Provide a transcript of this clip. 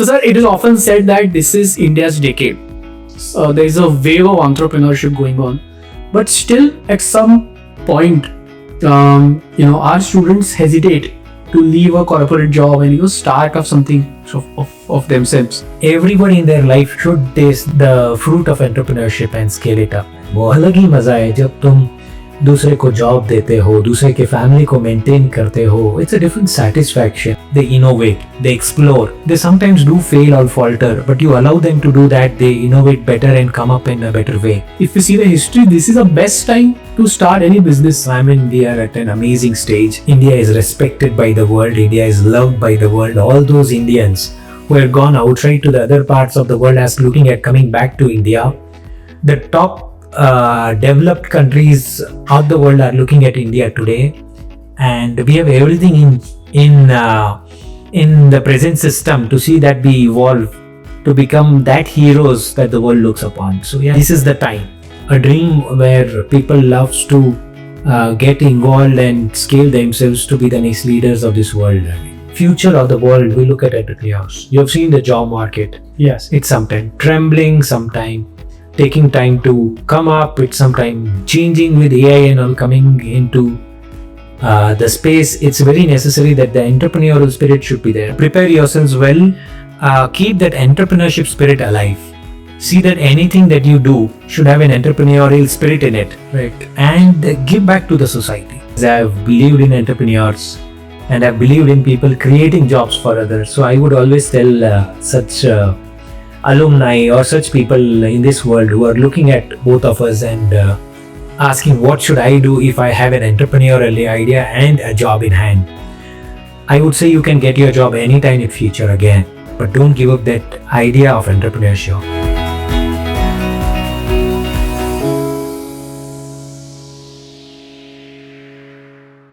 So, sir, it is often said that this is India's decade. There is a wave of entrepreneurship going on, but still, at some point, our students hesitate to leave a corporate job and start off something of themselves. Everybody in their life should taste the fruit of entrepreneurship and scale it up. वो अलग ही मजा है जब तुम दूसरे को job देते हो, दूसरे के फैमिली को मेंटेन करते हो. It's a different satisfaction. They innovate, they explore. They sometimes do fail or falter, but you allow them to do that. They innovate better and come up in a better way. If we see the history, this is the best time to start any business. I mean, we are at an amazing stage. India is respected by the world. India is loved by the world. All those Indians who have gone outside to the other parts of the world as looking at coming back to India, the top developed countries of the world are looking at India today, and we have everything in the present system to see that we evolve to become that heroes that the world looks upon. So yeah, this is the time, a dream where people loves to get involved and scale themselves to be the next leaders of this world. Future of the world, we look at entrepreneurs. You have seen the job market. Yes. It's sometimes trembling, sometimes taking time to come up, it's sometimes changing with AI and all coming into the space. It's very necessary that the entrepreneurial spirit should be there. Prepare yourselves well, keep that entrepreneurship spirit alive. See that anything that you do should have an entrepreneurial spirit in it, Right. and give back to the society. I've believed in entrepreneurs and I've believed in people creating jobs for others. So I would always tell such alumni or such people in this world who are looking at both of us and asking what should I do if I have an entrepreneurial idea and a job in hand. I would say you can get your job anytime in future again, but don't give up that idea of entrepreneurship.